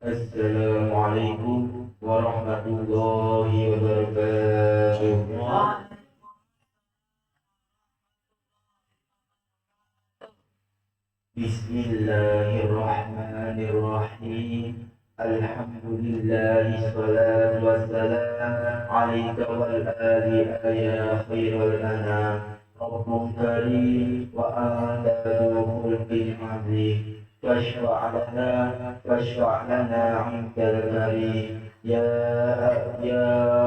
Assalamualaikum warahmatullahi wabarakatuh. Bismillahirrahmanirrahim. Alhamdulillah, salatu wassalam alaika wal ali ya khairal anam. Rabbul karim wa anta khulqin azim. Fashfa' lana 'indal karim. Ya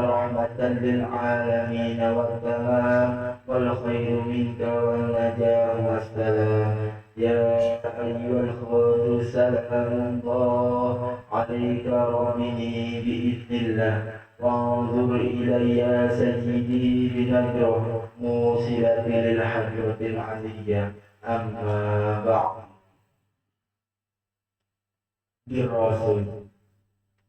rahmatan lil alamin wa tamam wal khairu minka wal najah wassalam. يا أيها الخوت سلام الله عليك ربني بإذن الله وانظر إلي يا سيدي بنظرة موصلة للحجرة العلية أما بعد.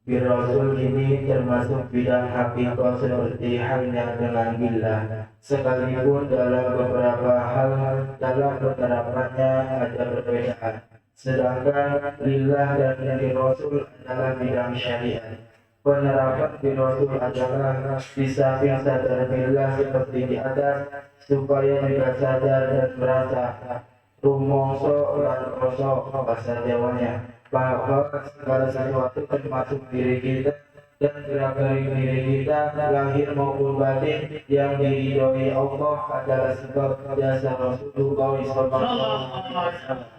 Birrasul ini termasuk bidang hakikah seperti halnya dengan billah, sekalipun dalam beberapa hal dalam penerapannya ada perbedaan. Sedangkan lillah dan birrasul adalah bidang syariat. Penerapan birrasul adalah disamping sadar billah seperti di atas, supaya juga sadar dan merasa rumongso dan rosok bahasa Jawanya, bahwa segala sesuatu termasuk diri kita dan gerak-gerik diri kita lahir maupun batin yang diridhoi Allah adalah sebab jasa Rasulullah SAW.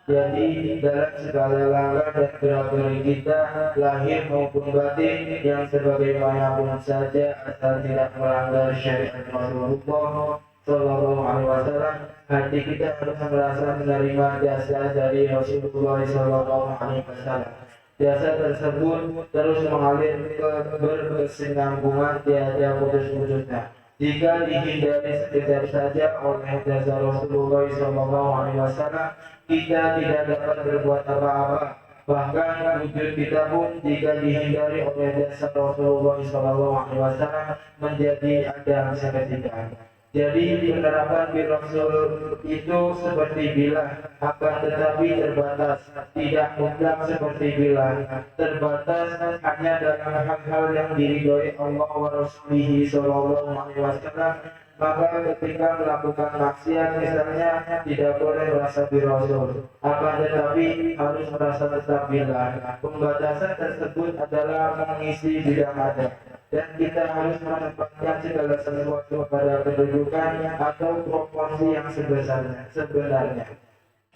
Jadi dalam segala langkah dan gerak-gerik kita lahir maupun batin yang sebagaimanapun saja asal tidak melanggar syariat Rasulullah Sallallahu Alaihi Wasallam, hati kita harus merasa menerima jasa dari Rasulullah Sallallahu Alaihi Wasallam. Jasa tersebut terus mengalir berkesinambungan tiada putus-putusnya. Jika dihindari sekedar saja oleh jasa Rasulullah Sallallahu Alaihi Wasallam, kita tidak dapat berbuat apa-apa. Bahkan wujud kita pun jika dihindari oleh jasa Rasulullah Sallallahu Alaihi Wasallam menjadi ada seketika. Jadi penerapan birrasul itu seperti billah, akan tetapi terbatas, tidak mutlak seperti billah. Terbatas hanya dalam hal-hal yang diridhoi Allah wa Rasulih Sallallahu Alaihi Wasallam. Maka ketika melakukan maksiat misalnya tidak boleh merasa birrasul, akan tetapi harus merasa tetap billah. Pembatasan tersebut adalah mengisi bidang adab, dan kita harus menempatkan segala sesuatu pada kedudukan atau proporsi yang sebenarnya.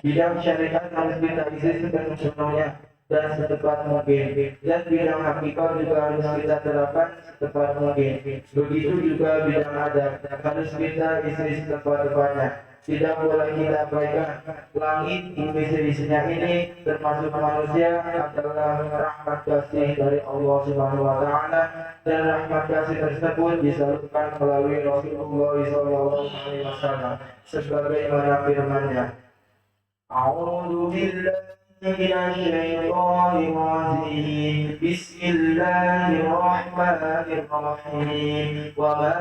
Bidang syariat harus kita isi sepenuhnya dan secepat mungkin, dan bidang hakikat juga harus kita terapkan secepat mungkin. Begitu juga bidang adab harus kita isi secepat-cepatnya. Tidak boleh kita abaikan. Langit seisinya ini termasuk manusia adalah rahmat kasih dari Allah Subhanahu wa taala, dan rahmat kasih tersebut disalurkan melalui Rasulullah sallallahu alaihi wasallam sebagaimana firman-Nya. A'udzu billahi minasyaitonir rajim. Bismillahirrahmanirrahim. Wa ma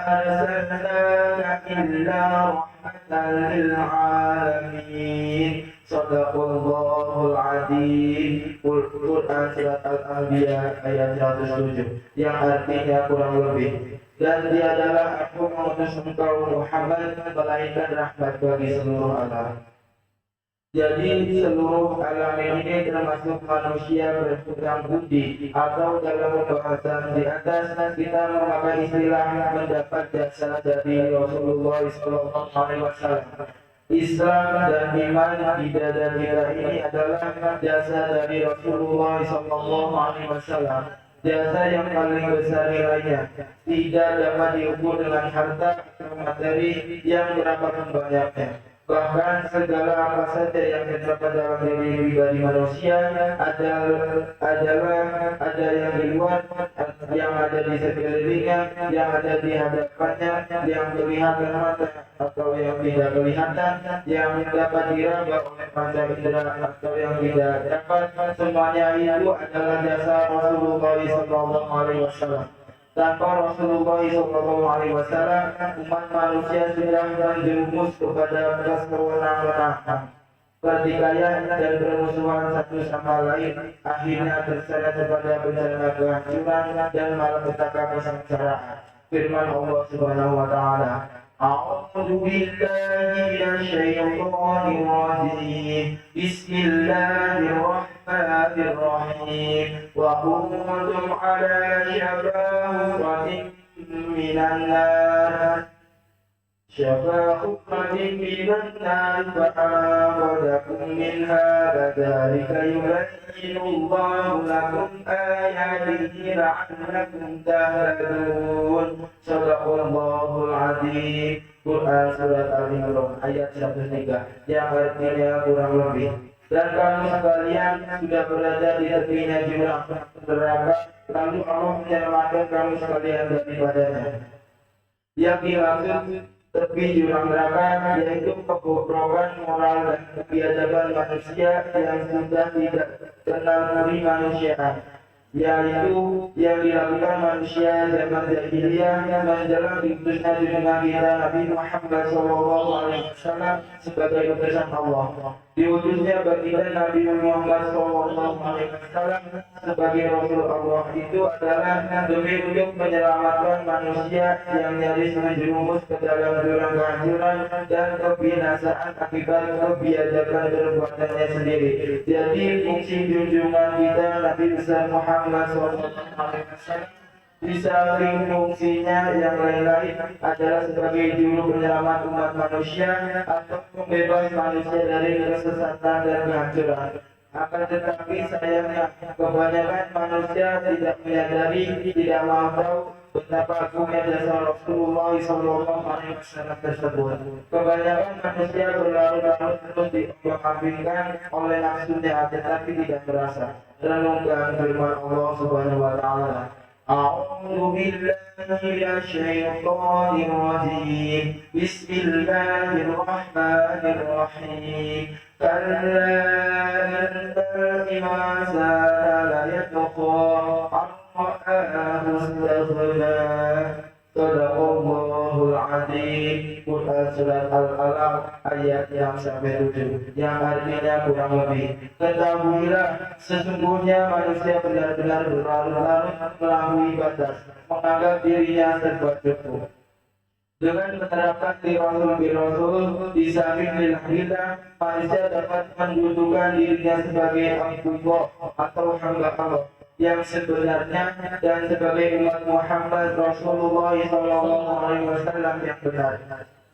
arsalnaka illa rahmatan lil alamin. Shadaqallahul adzim. Quran surat Al-Anbiya ayat 107, yang artinya kurang lebih, dan tiadalah aku mengutus engkau Muhammad melainkan rahmat bagi seluruh alam. Jadi seluruh alam ini termasuk manusia berhutang budi, atau dalam pembahasan di atas kita memakai istilah mendapat jasa dari Rasulullah SAW. Islam dan iman di dada kita ini adalah jasa dari Rasulullah SAW. Jasa yang paling besar nilainya, tidak dapat diukur dengan harta atau materi yang berapapun banyaknya. Bahkan segala apa saja yang terdapat dalam diri pribadi manusia ada yang di luar, yang ada di sekelilingnya, yang ada di hadapannya, yang kelihatan mata atau yang tidak kelihatan, yang dapat diraba oleh panca indera atau yang tidak dapat. Semuanya itu adalah jasa Rasulullah SAW. Tanpa Rasulullah SAW, umat manusia sudah menjerumus kepada kesewenang-wenangan. pertikaian dan permusuhan satu sama lain, akhirnya terseret kepada bencana kehancuran dan malapetaka kesengsaraan. Firman Allah Subhanahu wa taala, A'udzu billahi minasyaitonir rajim. Bismillahirrahmanirrahim. Wa kuntum 'ala syafa hufratin minan nar. شفا حفرة من النار فأنقذكم منها كذلك يبين الله لكم آياته لعلكم تهتدون. صدق Allahul Azim. Quran Surat Al-Imran ayat 103 yang artinya kurang lebih, dan kamu sekalian sudah berada di tepinya jurang neraka, lalu Allah menyelamatkan kamu sekalian daripadanya. Yang dimaksud tepi jurang neraka yaitu kebobrokan moral dan kebiadaban manusia yang sudah tidak kenal kemanusiaan, yaitu yang dilakukan manusia zaman jahiliyah menjelang diutusnya junjungan kita Nabi Muhammad SAW sebagai utusan Allah. Diutusnya baginda Nabi Muhammad SAW sebagai Rasul Allah itu adalah demi untuk menyelamatkan manusia yang nyaris menjerumus ke dalam jurang kehancuran dan kebinasaan akibat kebiadaban perbuatannya sendiri. Jadi fungsi junjungan kita Nabi besar Muhammad SAW di samping fungsinya yang lain-lain adalah sebagai juru penyelamat umat manusia atau pembebas manusia dari kesesatan dan kehancuran. Akan tetapi sayangnya kebanyakan manusia tidak menyadari, tidak mau tahu betapa agungnya jasa Rasulullah SAW tersebut. Kebanyakan manusia berlarut-larut terus diombang-ambingkan oleh nafsunya, tetapi tidak merasa. Renungkan firman Allah Subhanahu wa taala. أعوذ بالله من الشيطان الرجيم. بسم الله الرحمن الرحيم. كلا إن الإنسان ليطغى أن رآه استغنى. Sadaqallahul Azim. Quran Surat Al-Alaq ayat yang sampai 7 yang artinya kurang lebih, ketahuilah sesungguhnya manusia benar-benar berlarut-larut melampaui batas, menganggap dirinya serba cukup. Dengan menerapkan di Rasul di samping lillah, manusia dapat mendudukan dirinya sebagai Abdullah atau hamba Allah yang sebenarnya dan sebagai umat Muhammad Rasulullah SAW yang benar.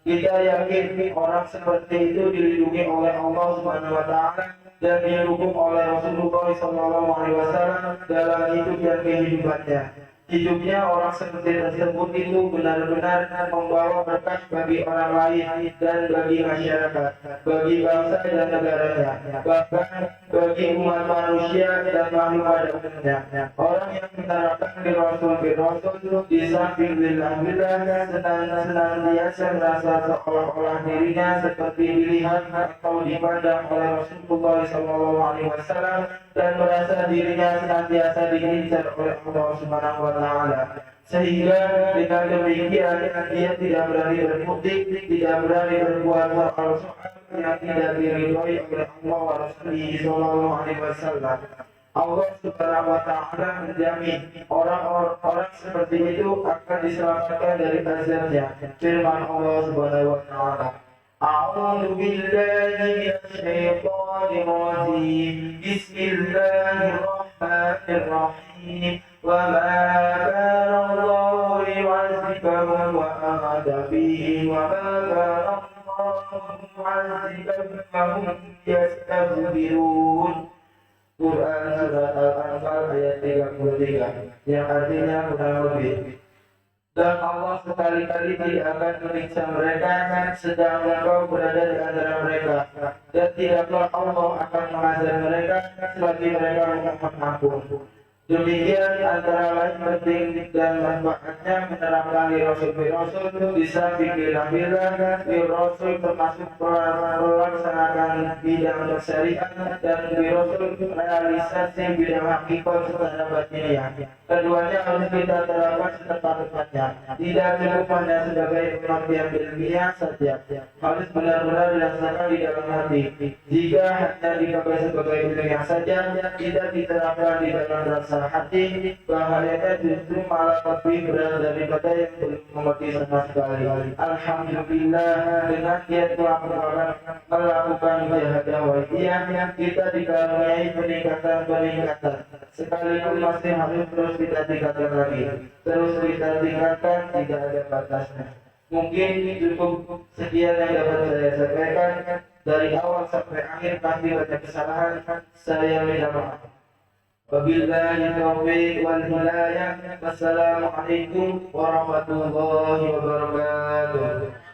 Kita yakin orang seperti itu dilindungi oleh Allah Subhanahu wa taala dan didukung oleh Rasulullah SAW dalam hidup dan kehidupannya. Hidupnya orang seperti tersebut itu benar-benar membawa berkah bagi orang lain dan bagi masyarakat, bagi bangsa dan negaranya, bahkan bagi umat manusia dan makhluk pada umumnya. Orang yang menerapkan di Rasul di samping billah senantiasa merasa seolah-olah dirinya seperti dilihat atau dipandang oleh Rasulullah SAW dan merasa dirinya senantiasa diincar oleh Allah Subhanahu wa taala, sehingga dengan demikian dia tidak berani berbukti, tidak berani berbuat soal-soal yang tidak diridhoi oleh Allah wa Rasulullah sallallahu alaihi wasallam. Allah Subhanahu wa taala menjamin orang-orang seperti itu akan diselamatkan dari azabnya. Firman Allah Subhanahu wa taala, أعوذ بالله من الشيطان الرجيم. بسم الله الرحمن الرحيم. وما كان الله ليعذبهم وأنت فيهم وما كان الله معذبهم وهم يستغفرون. Quran Surat Al-Anfal ayat 33 yang artinya kurang lebih, dan Allah sekali-kali tidak akan menyiksa mereka sedang engkau berada di antara mereka, dan tidaklah Allah akan mengazab mereka selagi mereka memohon ampun. Demikian antara lain penting dan manfaatnya menerapkan li Rasul bisa bikilah li Rasul termasuk melaksanakan bidang syariat dan li Rasul realisasi bidang hakikat secara batiniah. Keduanya harus kita terapkan setepat-tepatnya. Tidak cukup hanya sebagai pengertian ilmiah saja, harus benar-benar dirasakan di dalam hati. Jika hanya dipakai sebagai ilmiah saja, tidak diterapkan di dalam rasa hati, bahayanya justru malah lebih berat daripada yang belum mengerti sama sekali. Alhamdulillah, dengan kiat melakukan mujahadah waidiyah, kita dikaruniai peningkatan. Sekalipun masih harus terus kita tingkatkan lagi. Terus kita tingkatkan, tidak ada batasnya. Mungkin cukup sekian yang dapat saya sampaikan. Dari awal sampai akhir pasti banyak kesalahan, saya minta maaf. Wabillahi taufiq wal hidayah. Wassalamualaikum warahmatullahi wabarakatuh.